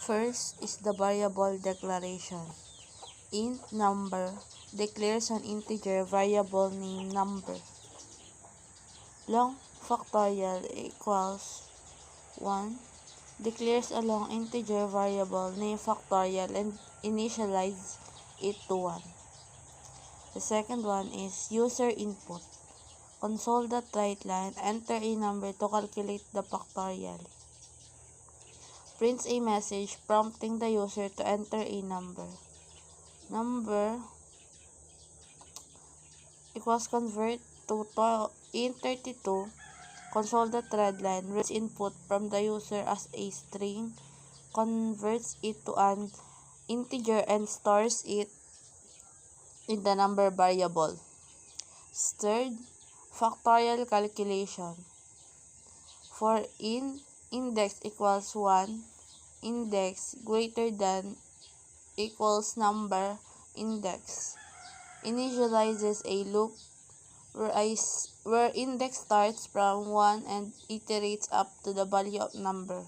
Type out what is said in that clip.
First is the variable declaration. Int number declares an integer variable named number. Long factorial equals 1 declares a long integer variable named factorial and initializes it to 1. The second one is user input. Console that write line, enter a number to calculate the factorial. Prints a message prompting the user to enter a number. Number equals convert to int 32. Console the thread line, reads input from the user as a string, converts it to an integer and stores it in the number variable. Third, factorial calculation. For index equals 1, index greater than equals number index initializes a loop where index starts from 1 and iterates up to the value of number.